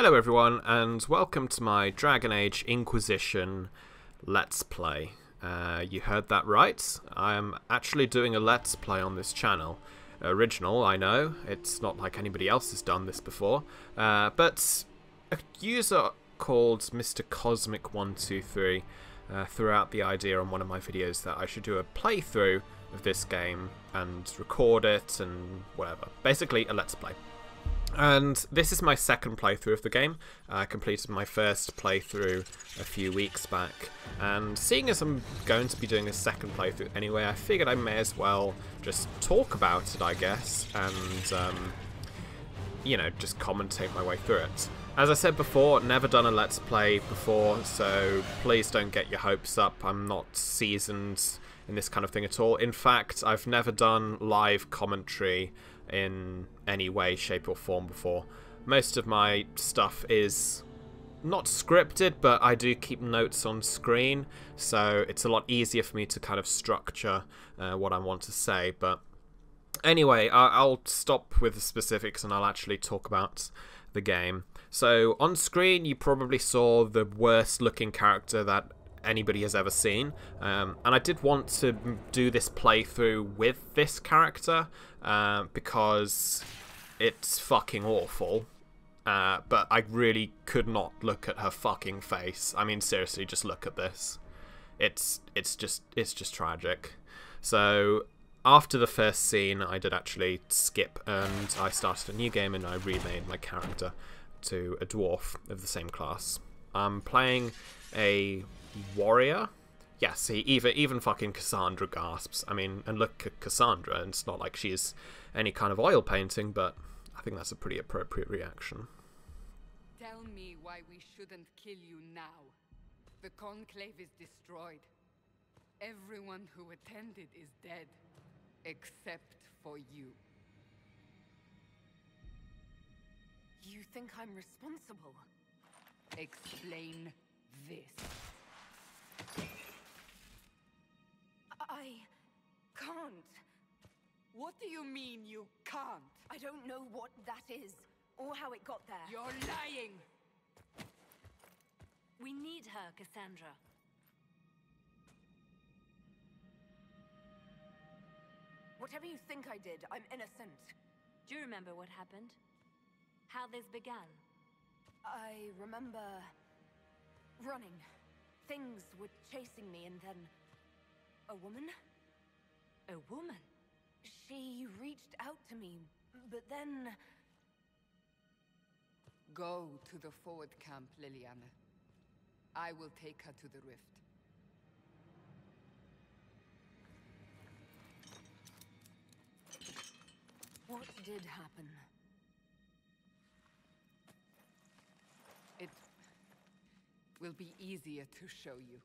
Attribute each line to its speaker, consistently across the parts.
Speaker 1: Hello everyone, and welcome to my Dragon Age Inquisition Let's Play. You heard that right. I am actually doing a Let's Play on this channel. Original, I know. It's not like anybody else has done this before. But a user called Mr. Cosmic123 threw out the idea on one of my videos that I should do a playthrough of this game and record it and whatever. Basically, a Let's Play. And this is my second playthrough of the game. I completed my first playthrough a few weeks back, and seeing as I'm going to be doing a second playthrough anyway, I figured I may as well just talk about it, I guess, and you know, just commentate my way through it. As I said before, never done a Let's Play before, so please don't get your hopes up. I'm not seasoned in this kind of thing at all. In fact, I've never done live commentary in any way, shape or form before. Most of my stuff is not scripted, but I do keep notes on screen, so it's a lot easier for me to kind of structure what I want to say. But anyway, I'll stop with the specifics and I'll actually talk about the game. So on screen you probably saw the worst looking character that anybody has ever seen, and I did want to do this playthrough with this character because it's fucking awful, but I really could not look at her fucking face. I mean, seriously, just look at this. It's just tragic. So after the first scene, I did actually skip and I started a new game and I remade my character to a dwarf of the same class. I'm playing a warrior. Yes, even fucking Cassandra gasps. I mean, and look at Cassandra, and it's not like she's any kind of oil painting, but I think that's a pretty appropriate reaction.
Speaker 2: Tell me why we shouldn't kill you now. The Conclave is destroyed. Everyone who attended is dead, except for you.
Speaker 3: You think I'm responsible?
Speaker 2: Explain this.
Speaker 3: I can't.
Speaker 2: What do you mean you can't?
Speaker 3: I don't know what that is, or how it got there.
Speaker 2: You're lying!
Speaker 3: We need her, Cassandra. Whatever you think I did, I'm innocent.
Speaker 4: Do you remember what happened? How this began?
Speaker 3: I remember running. Things were chasing me, and then a woman?
Speaker 4: A woman?
Speaker 3: She reached out to me, but then...
Speaker 2: Go to the forward camp, Liliana. I will take her to the rift.
Speaker 3: What did happen?
Speaker 2: It will be easier to show you.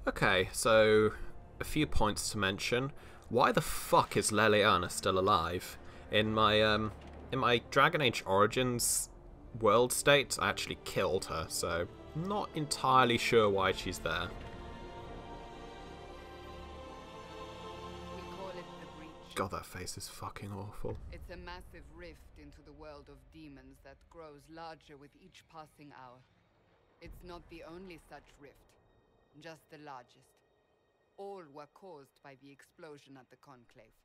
Speaker 1: Okay, so a few points to mention. Why the fuck is Liliana still alive? In my Dragon Age Origins world state, I actually killed her, so not entirely sure why she's there.
Speaker 2: We call it the Breach.
Speaker 1: God, that face is fucking awful.
Speaker 2: It's a massive rift into the world of demons that grows larger with each passing hour. It's not the only such rift, just the largest. All were caused by the explosion at the Conclave.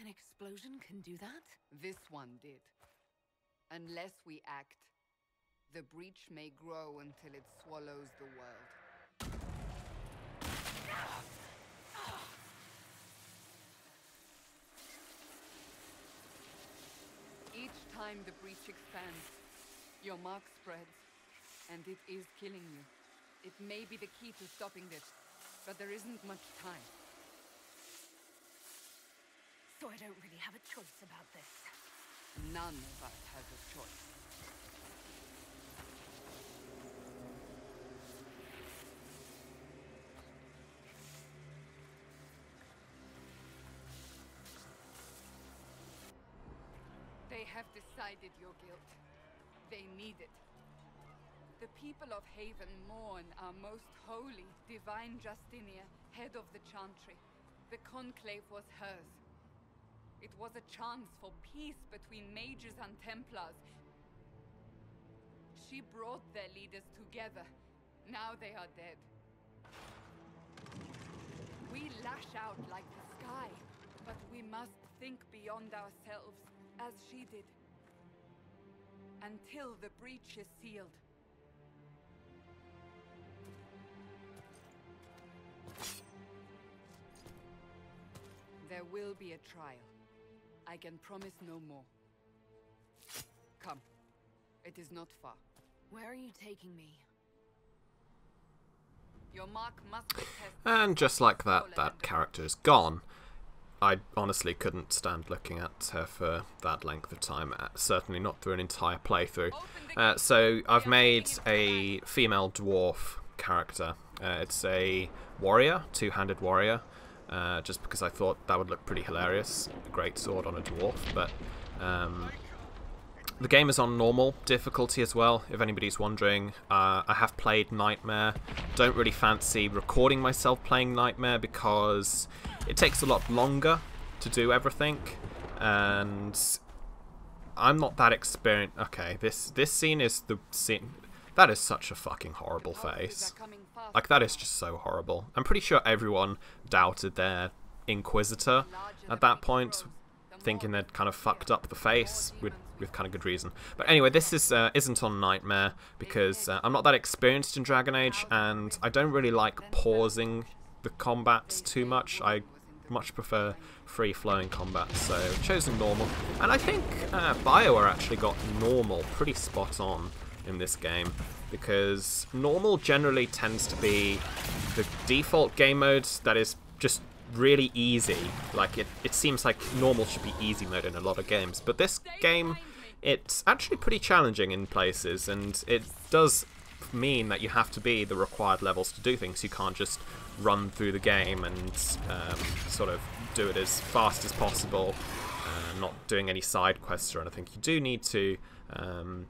Speaker 3: An explosion can do that?
Speaker 2: This one did. Unless we act, the breach may grow until it swallows the world. Each time the breach expands, your mark spreads, and it is killing you. It may be the key to stopping this, but there isn't much time.
Speaker 3: So I don't really have a choice about this.
Speaker 2: None of us has a choice. They have decided your guilt. They need it. The people of Haven mourn our most holy, divine Justinia, head of the Chantry. The Conclave was hers. It was a chance for peace between mages and Templars. She brought their leaders together. Now they are dead. We lash out like the sky, but we must think beyond ourselves, as she did. Until the breach is sealed. There will be a trial. I can promise no more. Come. It is not far.
Speaker 3: Where are you taking me?
Speaker 2: Your mark must be tested.
Speaker 1: And just like that, that character is gone. I honestly couldn't stand looking at her for that length of time, certainly not through an entire playthrough. So I've made a female dwarf character. It's a warrior, two-handed warrior, just because I thought that would look pretty hilarious. A great sword on a dwarf, but the game is on normal difficulty as well, if anybody's wondering. I have played Nightmare. Don't really fancy recording myself playing Nightmare because it takes a lot longer to do everything, and I'm not that experienced. Okay, this scene is the scene. That is such a fucking horrible face. Like, that is just so horrible. I'm pretty sure everyone doubted their Inquisitor at that point, thinking they'd kind of fucked up the face with kind of good reason. But anyway, this is isn't on Nightmare because I'm not that experienced in Dragon Age, and I don't really like pausing the combats too much. I much prefer free-flowing combat, so I've chosen normal. And I think BioWare actually got normal pretty spot on in this game, because normal generally tends to be the default game mode that is just really easy. Like, it seems like normal should be easy mode in a lot of games, but this game, it's actually pretty challenging in places, and it does mean that you have to be the required levels to do things. You can't just run through the game and sort of do it as fast as possible, not doing any side quests or anything. You do need to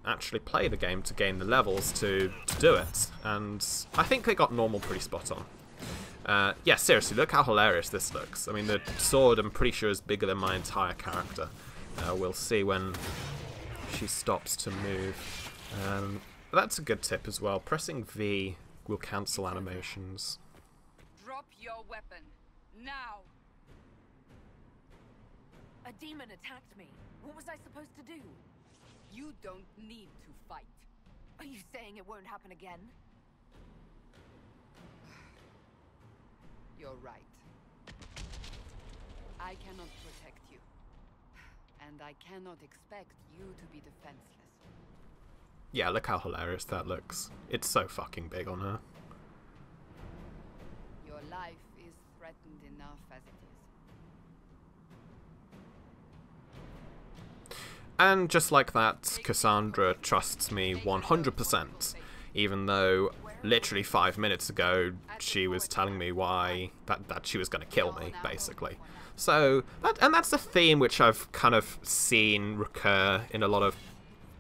Speaker 1: actually play the game to gain the levels to do it, and I think they got normal pretty spot on. Yeah, seriously, look how hilarious this looks. I mean, the sword, I'm pretty sure, is bigger than my entire character. We'll see when she stops to move. That's a good tip as well. Pressing V will cancel animations.
Speaker 2: Drop your weapon. Now!
Speaker 3: A demon attacked me. What was I supposed to do?
Speaker 2: You don't need to fight.
Speaker 3: Are you saying it won't happen again?
Speaker 2: You're right. I cannot protect you. And I cannot expect you to be defenseless.
Speaker 1: Yeah, look how hilarious that looks. It's so fucking big on her.
Speaker 2: Your life is threatened enough as it is.
Speaker 1: And just like that, Cassandra trusts me 100%, even though literally 5 minutes ago she was telling me why that she was going to kill me, basically. So, that's the theme which I've kind of seen recur in a lot of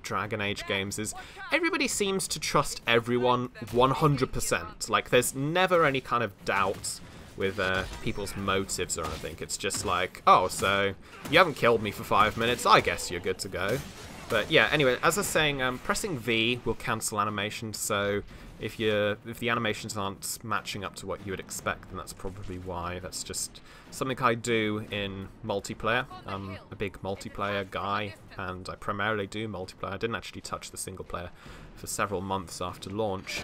Speaker 1: Dragon Age games, is everybody seems to trust everyone 100%. Like, there's never any kind of doubt with people's motives or anything. It's just like, oh, so you haven't killed me for 5 minutes, I guess you're good to go. But yeah, anyway, as I was saying, pressing V will cancel animations, so if the animations aren't matching up to what you would expect, then that's probably why. That's just something I do in multiplayer. I'm a big multiplayer guy, and I primarily do multiplayer. I didn't actually touch the single player for several months after launch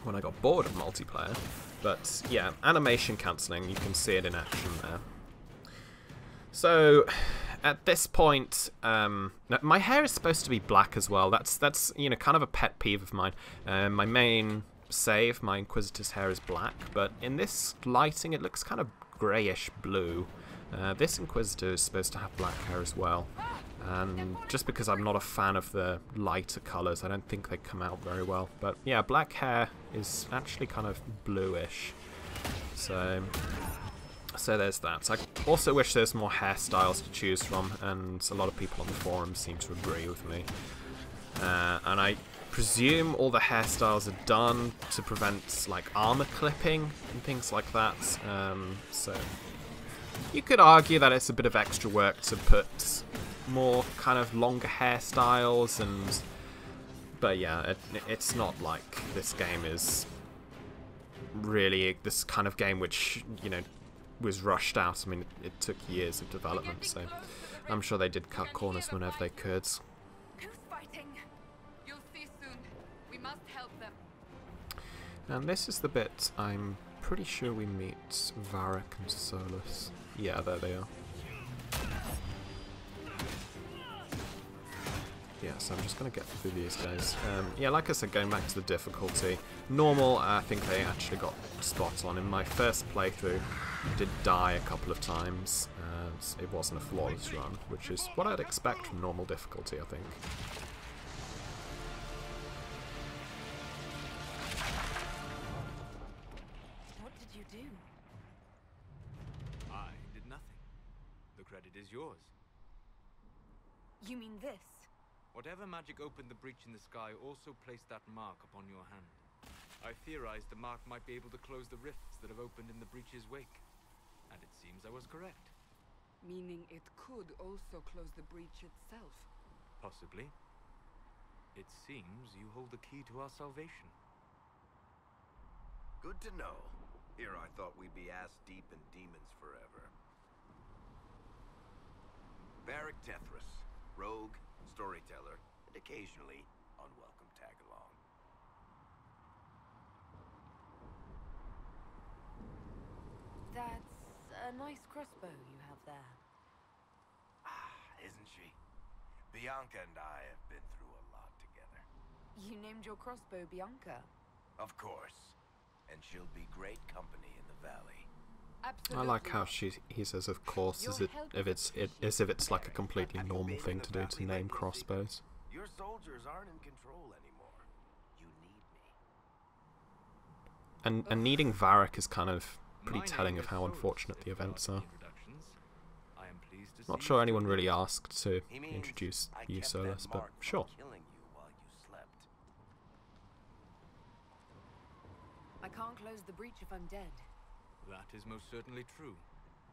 Speaker 1: when I got bored of multiplayer. But yeah, animation cancelling, you can see it in action there. So at this point, my hair is supposed to be black as well. That's you know, kind of a pet peeve of mine. My main save, my Inquisitor's hair is black, but in this lighting it looks kind of greyish blue. This Inquisitor is supposed to have black hair as well, and just because I'm not a fan of the lighter colours, I don't think they come out very well. But yeah, black hair is actually kind of bluish. So there's that. I also wish there's more hairstyles to choose from, and a lot of people on the forum seem to agree with me. And I presume all the hairstyles are done to prevent like armor clipping and things like that. So You could argue that it's a bit of extra work to put more kind of longer hairstyles and... But yeah, it's not like this game is really this kind of game which, you know, was rushed out. I mean, it took years of development, so I'm sure they did cut corners whenever they could.
Speaker 3: Who's fighting?
Speaker 2: You'll see soon. We must help them.
Speaker 1: And this is the bit I'm pretty sure we meet Varric and Solus. Yeah, there they are. Yeah, so I'm just going to get through these guys. Yeah, like I said, going back to the difficulty. Normal, I think they actually got spot on. In my first playthrough, I did die a couple of times. It wasn't a flawless run, which is what I'd expect from normal difficulty, I think.
Speaker 3: What did you do?
Speaker 5: I did nothing. The credit is yours.
Speaker 3: You mean this?
Speaker 5: Whatever magic opened the breach in the sky also placed that mark upon your hand. I theorized the mark might be able to close the rifts that have opened in the breach's wake. And it seems I was correct.
Speaker 2: Meaning it could also close the breach itself.
Speaker 5: Possibly. It seems you hold the key to our salvation.
Speaker 6: Good to know. Here I thought we'd be ass deep in demons forever. Varric Tethras, rogue, storyteller, and occasionally unwelcome tag-along.
Speaker 3: That's a nice crossbow you have there.
Speaker 6: Isn't she? Bianca and I have been through a lot together.
Speaker 3: You named your crossbow Bianca.
Speaker 6: Of course. And she'll be great company in the valley.
Speaker 2: Absolutely.
Speaker 1: I like how he says, of course, as if it's like a completely normal thing to do to name crossbows.
Speaker 6: Your soldiers aren't in control anymore. You need me.
Speaker 1: And needing Varric is kind of pretty telling of how unfortunate the events are. Not sure anyone really asked to introduce you, Solus, but sure.
Speaker 3: I can't close the breach if I'm dead.
Speaker 5: That is most certainly true.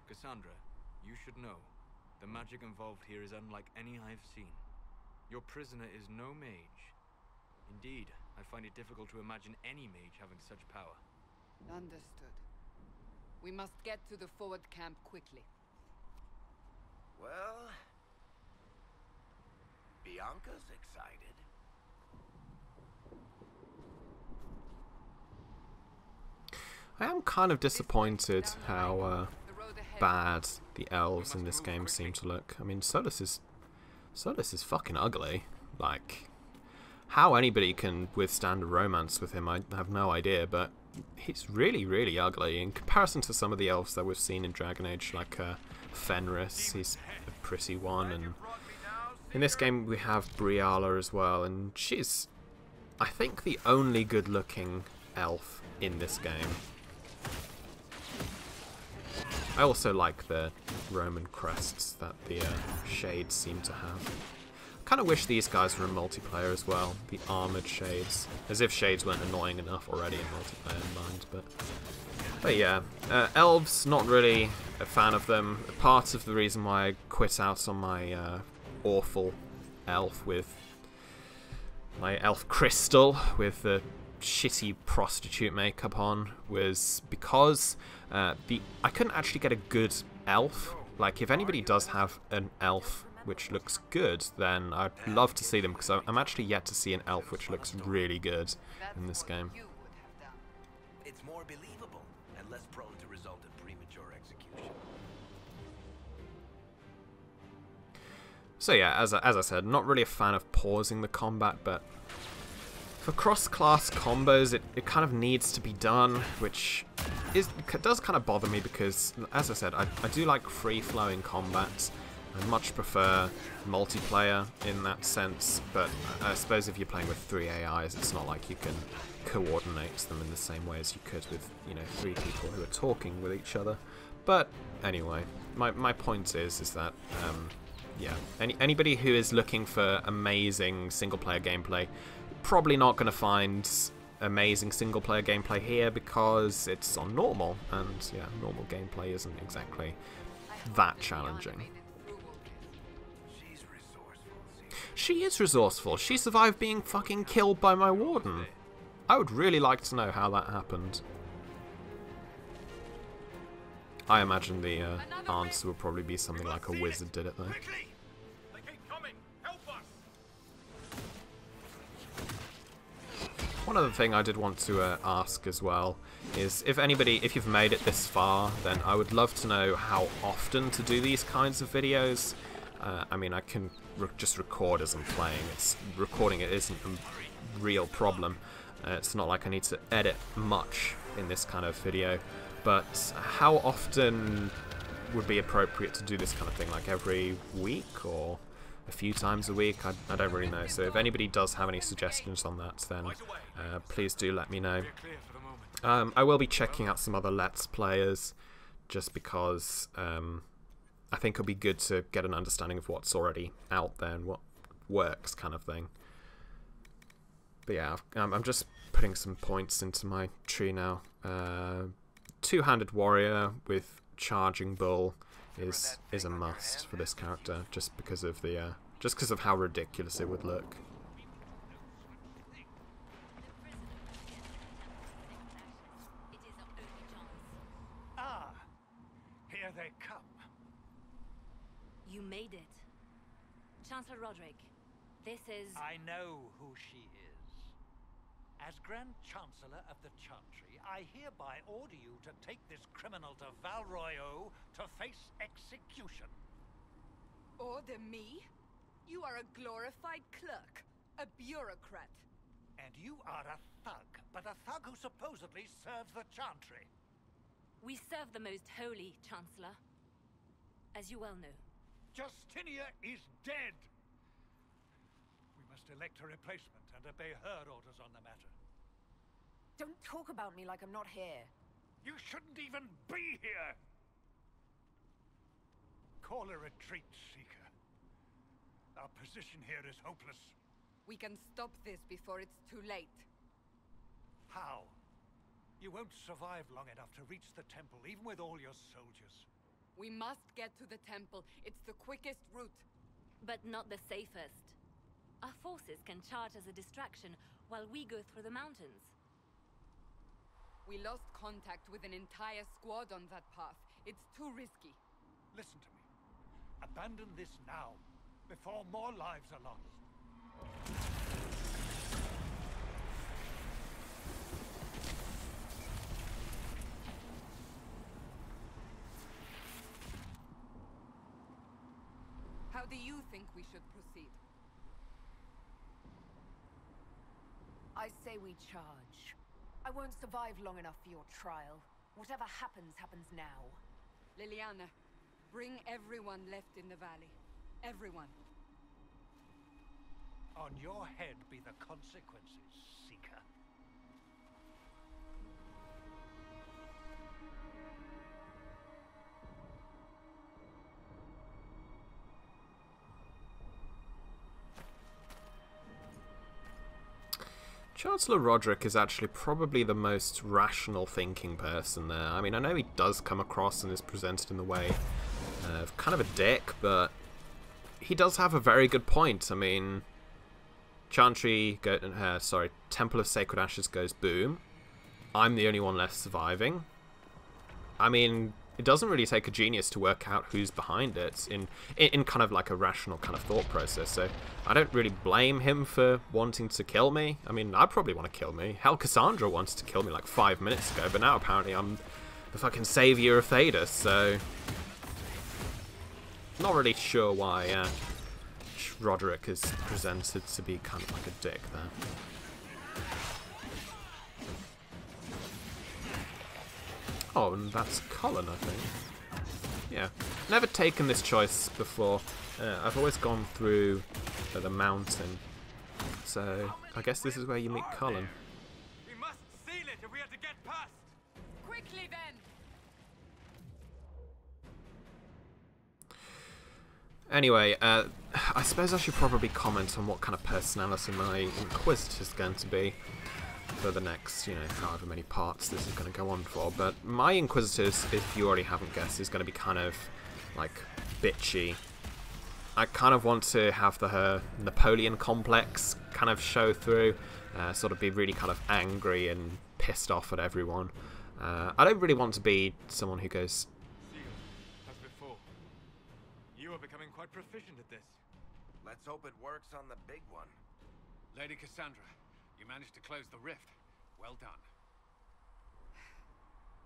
Speaker 5: Cassandra, you should know. The magic involved here is unlike any I've seen. Your prisoner is no mage. Indeed, I find it difficult to imagine any mage having such power.
Speaker 2: Understood. We must get to the forward camp quickly.
Speaker 6: Well, Bianca's excited.
Speaker 1: I am kind of disappointed how bad the elves in this game seem to look. I mean, Solus is fucking ugly. Like, how anybody can withstand a romance with him, I have no idea, but he's really, really ugly in comparison to some of the elves that we've seen in Dragon Age, like Fenris. He's a pretty one, and in this game we have Briala as well, and she's, I think, the only good-looking elf in this game. I also like the Roman crests that the shades seem to have. I kind of wish these guys were in multiplayer as well, the armoured shades. As if shades weren't annoying enough already in multiplayer mind, but yeah. Elves, not really a fan of them. Part of the reason why I quit out on my awful elf with my elf crystal with the shitty prostitute makeup on was because I couldn't actually get a good elf. Like, if anybody does have an elf which looks good, then I'd love to see them, because I'm actually yet to see an elf which looks really good in this game.
Speaker 6: It's more believable and less prone to result in premature execution.
Speaker 1: So yeah, as I said, not really a fan of pausing the combat, but for cross-class combos, it kind of needs to be done, which does kind of bother me because, as I said, I do like free-flowing combats. I much prefer multiplayer in that sense, but I suppose if you're playing with 3 AIs, it's not like you can coordinate them in the same way as you could with, you know, 3 people who are talking with each other. But anyway, my point is that, yeah, anybody who is looking for amazing single-player gameplay, probably not going to find amazing single-player gameplay here because it's on normal, and yeah, normal gameplay isn't exactly that challenging.
Speaker 6: She's resourceful.
Speaker 1: She is resourceful. She survived being fucking killed by my warden. I would really like to know how that happened. I imagine the answer would probably be something like a wizard did it though.
Speaker 6: Quickly! They keep coming! Help us!
Speaker 1: One other thing I did want to ask as well is if you've made it this far, then I would love to know how often to do these kinds of videos. I mean, I can just record as I'm playing. Recording it isn't a real problem. It's not like I need to edit much in this kind of video. But how often would be appropriate to do this kind of thing? Like every week or a few times a week? I don't really know. So if anybody does have any suggestions on that, then please do let me know. I will be checking out some other Let's Players just because I think it'll be good to get an understanding of what's already out there and what works kind of thing. But yeah, I'm just putting some points into my tree now. Two-handed warrior with charging bull is a must for this character, just because of how ridiculous it would look.
Speaker 7: Ah, here they come.
Speaker 4: You made it. Chancellor Roderick, this is...
Speaker 7: I know who she is. As Grand Chancellor of the Chantry, I hereby order you to take this criminal to Val Royeaux to face execution.
Speaker 2: Order me? You are a glorified clerk, a bureaucrat.
Speaker 7: And you are a thug, but a thug who supposedly serves the Chantry.
Speaker 4: We serve the most holy, Chancellor. As you well know.
Speaker 7: Justinia is dead! We must elect a replacement and obey her orders on the matter.
Speaker 3: Don't talk about me like I'm not here.
Speaker 7: You shouldn't even be here! Call a retreat, Seeker. Our position here is hopeless.
Speaker 2: We can stop this before it's too late.
Speaker 7: How? You won't survive long enough to reach the temple, even with all your soldiers.
Speaker 2: We must get to the temple. It's the quickest route.
Speaker 4: But not the safest. Our forces can charge as a distraction while we go through the mountains.
Speaker 2: We lost contact with an entire squad on that path. It's too risky.
Speaker 7: Listen to me. Abandon this now, before more lives are lost.
Speaker 2: How do you think we should proceed?
Speaker 3: I say we charge. I won't survive long enough for your trial. Whatever happens, happens now.
Speaker 2: Liliana, bring everyone left in the valley. Everyone.
Speaker 7: On your head be the consequences, Seeker.
Speaker 1: Chancellor Roderick is actually probably the most rational thinking person there. I mean, I know he does come across and is presented in the way of kind of a dick, but he does have a very good point. I mean, Temple of Sacred Ashes goes boom. I'm the only one left surviving. I mean, it doesn't really take a genius to work out who's behind it in kind of like a rational kind of thought process. So I don't really blame him for wanting to kill me. I mean, I probably want to kill me. Hell, Cassandra wanted to kill me like 5 minutes ago, but now apparently I'm the fucking savior of Theta, so... Not really sure why Roderick is presented to be kind of like a dick there. Oh, and that's Colin, I think. Yeah. Never taken this choice before. I've always gone through the mountain. So, I guess this is where you meet Colin.
Speaker 5: We must seal it if we are to get past!
Speaker 2: Quickly then!
Speaker 1: Anyway, I suppose I should probably comment on what kind of personality my Inquisitor is going to be. for the next, you know, however many parts this is going to go on for. But my Inquisitors, if you already haven't guessed, is going to be kind of, like, bitchy. I kind of want to have the Napoleon complex kind of show through, sort of be really kind of angry and pissed off at everyone. I don't really want to be someone who goes...
Speaker 5: As before, you are becoming quite proficient at this.
Speaker 6: Let's hope it works on the big one.
Speaker 8: Lady Cassandra, you managed to close the rift. Well done.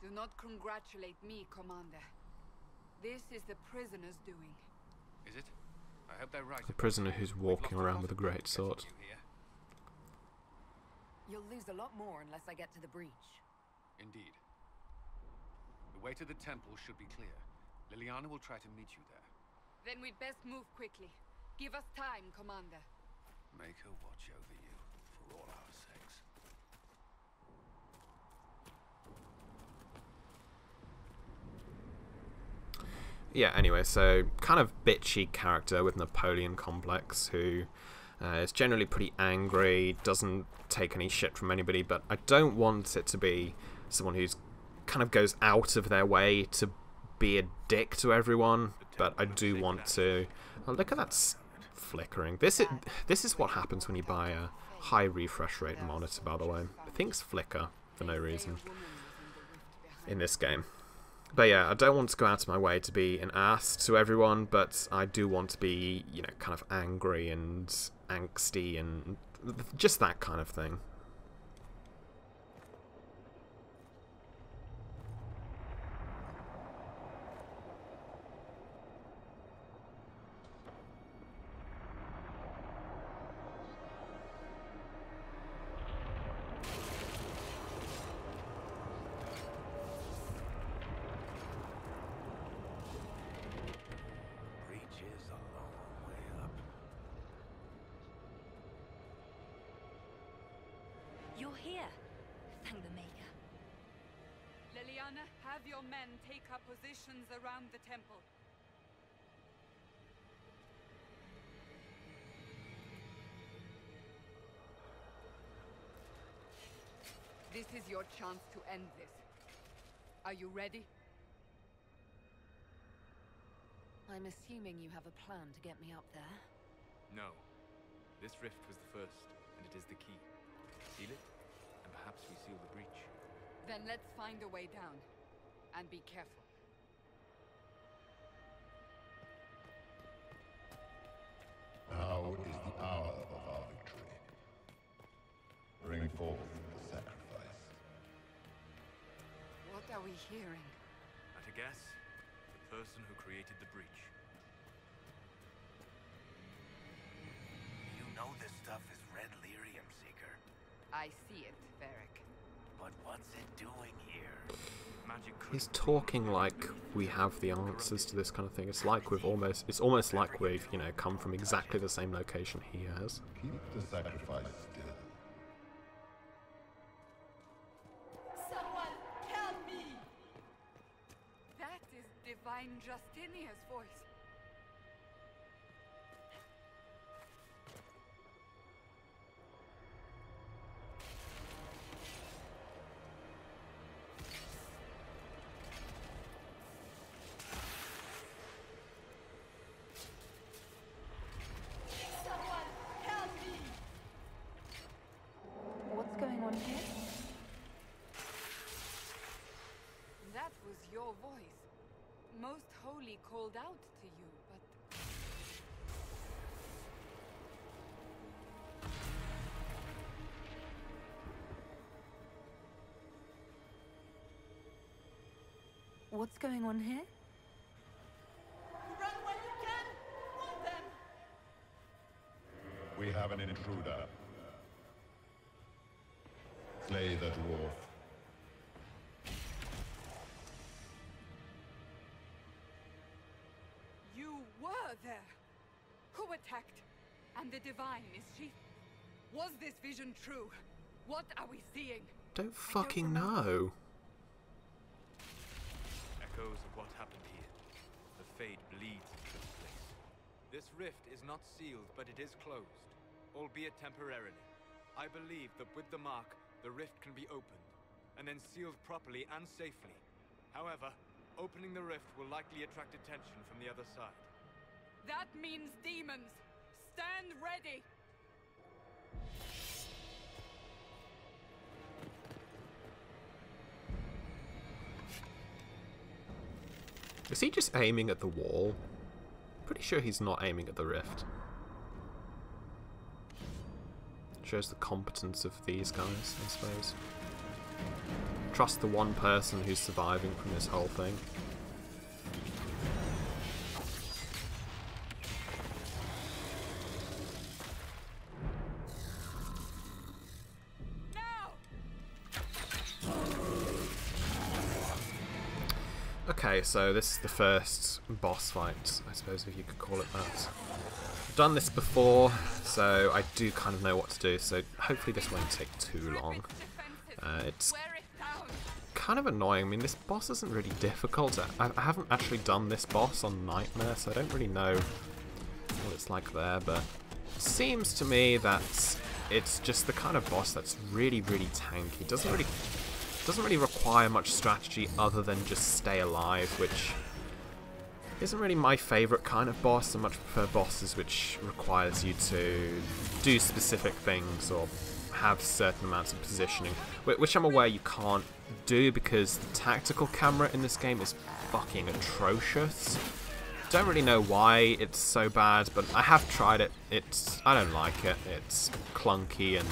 Speaker 2: Do not congratulate me, Commander. This is the prisoner's doing.
Speaker 8: Is it? I hope they're right.
Speaker 1: The prisoner who's walking around with a great sword.
Speaker 3: You'll lose a lot more unless I get to the breach.
Speaker 8: Indeed. The way to the temple should be clear. Liliana will try to meet you there.
Speaker 2: Then we'd best move quickly. Give us time, Commander.
Speaker 8: Make her watch over you, for all our sakes.
Speaker 1: Yeah, anyway, so kind of bitchy character with Napoleon complex who is generally pretty angry, doesn't take any shit from anybody, but I don't want it to be someone who's kind of goes out of their way to be a dick to everyone, but I do want to... Oh, look at that flickering. This is what happens when you buy a high refresh rate monitor, by the way. Things flicker for no reason in this game. But yeah, I don't want to go out of my way to be an ass to everyone, but I do want to be, you know, kind of angry and angsty and just that kind of thing.
Speaker 4: You're here. Thank the Maker.
Speaker 2: Liliana, have your men take up positions around the temple. This is your chance to end this. Are you ready?
Speaker 3: I'm assuming you have a plan to get me up there.
Speaker 5: No. This rift was the first, and it is the key. Seal it, and perhaps we seal the breach.
Speaker 2: Then let's find a way down. And be careful.
Speaker 9: Now is the hour of our victory. Bring forth the sacrifice.
Speaker 2: What are we hearing?
Speaker 5: At a guess, the person who created the breach.
Speaker 6: You know this stuff is red lyrium, Seeker.
Speaker 2: I see it, Varric.
Speaker 6: But what's it doing here?
Speaker 5: Magic
Speaker 1: He's talking like we have the answers to this kind of thing. It's like it's almost like we've, you know, come from exactly the same location he has.
Speaker 9: Keep the sacrifice still.
Speaker 2: Someone help me! That is Divine Justinia's voice.
Speaker 3: What's going on here?
Speaker 2: That was your voice. Most Holy called out to you, but...
Speaker 3: What's going on here?
Speaker 2: Run when you can! Hold them!
Speaker 9: We have an intruder. Slay the dwarf.
Speaker 2: You were there! Who attacked? And the Divine, is she? Was this vision true? What are we seeing?
Speaker 1: Don't fucking know.
Speaker 5: Echoes of what happened here. The fade bleeds into this place. This rift is not sealed, but it is closed, albeit temporarily. I believe that with the mark, the rift can be opened, and then sealed properly and safely. However, opening the rift will likely attract attention from the other side.
Speaker 2: That means demons! Stand ready!
Speaker 1: Is he just aiming at the wall? Pretty sure he's not aiming at the rift. Shows the competence of these guys, I suppose. Trust the one person who's surviving from this whole thing. Okay, so this is the first boss fight, I suppose, if you could call it that. I've done this before, so I do kind of know what to do, so hopefully this won't take too long. It's kind of annoying. I mean, this boss isn't really difficult. I haven't actually done this boss on Nightmare, so I don't really know what it's like there, but it seems to me that it's just the kind of boss that's really, really tanky. It doesn't really require much strategy other than just stay alive, which isn't really my favourite kind of boss. I much prefer bosses which requires you to do specific things or have certain amounts of positioning, which I'm aware you can't do because the tactical camera in this game is fucking atrocious. Don't really know why it's so bad, but I have tried it. I don't like it. It's clunky, and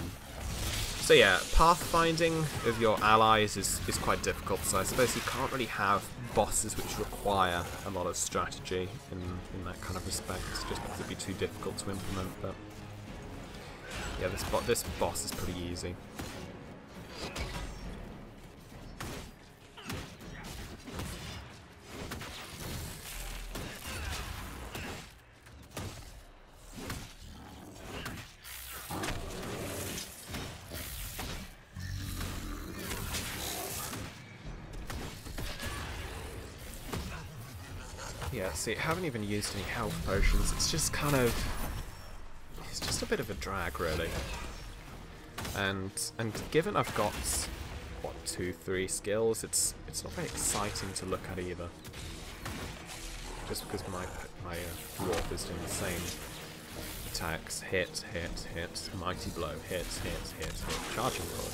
Speaker 1: so yeah, pathfinding of your allies is quite difficult, so I suppose you can't really have bosses which require a lot of strategy in that kind of respect, just because it'd be too difficult to implement. But yeah, this boss is pretty easy. Yeah, see, I haven't even used any health potions. It's just kind of... it's just a bit of a drag, really. And given I've got, what, 2-3 skills, it's not very exciting to look at either. Just because my dwarf is doing the same attacks. Hit, hit, hit, mighty blow, hit, hit, hit, hit, charging blow.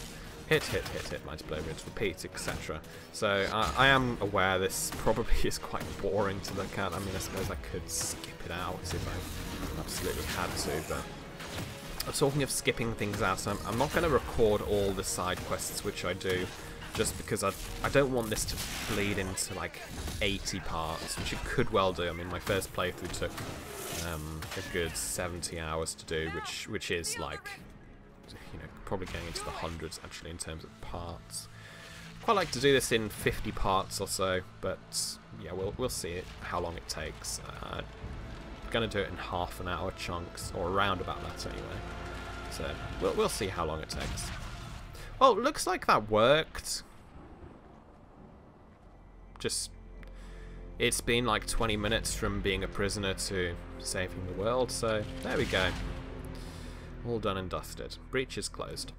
Speaker 1: Hit, hit, hit, hit, mighty blow, rinse, repeat, etc. So I am aware this probably is quite boring to look at. I mean, I suppose I could skip it out if I absolutely had to, but talking of skipping things out, I'm not going to record all the side quests which I do, just because I don't want this to bleed into like 80 parts, which it could well do. I mean, my first playthrough took a good 70 hours to do, which is like, you know, probably getting into the hundreds actually in terms of parts. Quite like to do this in 50 parts or so, but yeah, we'll see how long it takes. I'm gonna do it in half an hour chunks, or around about that anyway. So we'll see how long it takes. Well, looks like that worked. Just, it's been like 20 minutes from being a prisoner to saving the world, so there we go. All done and dusted. Breach is closed.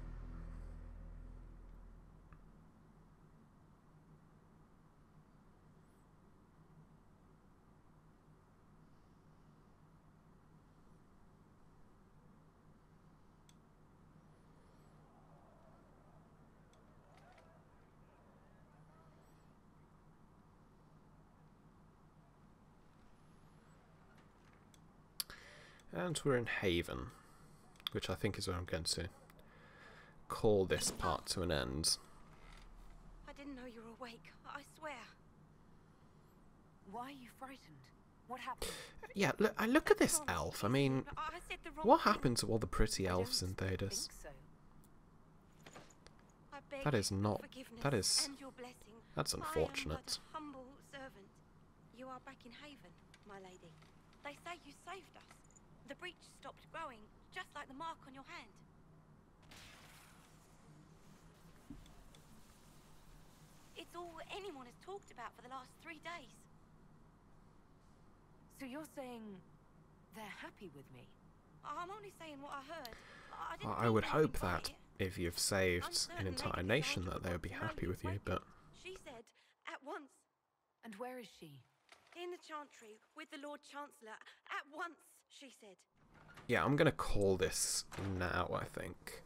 Speaker 1: And we're in Haven, which I think is where I'm going to call this part to an end.
Speaker 4: I didn't know you were awake, I swear.
Speaker 3: Why are you frightened? What happened?
Speaker 1: Yeah, look at this elf. I mean, what happened to all the pretty elves in Thedas? That is not... that's unfortunate.
Speaker 4: Humble servant. You are back in Haven, my lady. They say you saved us. The breach stopped growing, just like the mark on your hand. It's all anyone has talked about for the last 3 days.
Speaker 3: So you're saying they're happy with me?
Speaker 4: I'm only saying what I heard.
Speaker 1: I would hope that. if you've saved an entire nation, that they would be happy with you, but...
Speaker 4: She said, at once.
Speaker 3: And where is she?
Speaker 4: In the Chantry, with the Lord Chancellor. At once, she said.
Speaker 1: Yeah, I'm gonna call this now, I think.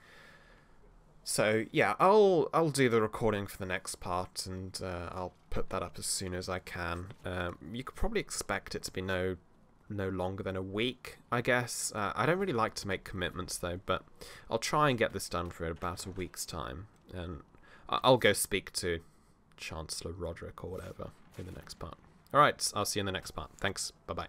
Speaker 1: So, yeah, I'll do the recording for the next part, and I'll put that up as soon as I can. You could probably expect it to be no longer than a week, I guess. I don't really like to make commitments, though, but I'll try and get this done for about a week's time, and I'll go speak to Chancellor Roderick or whatever in the next part. Alright, I'll see you in the next part. Thanks, bye-bye.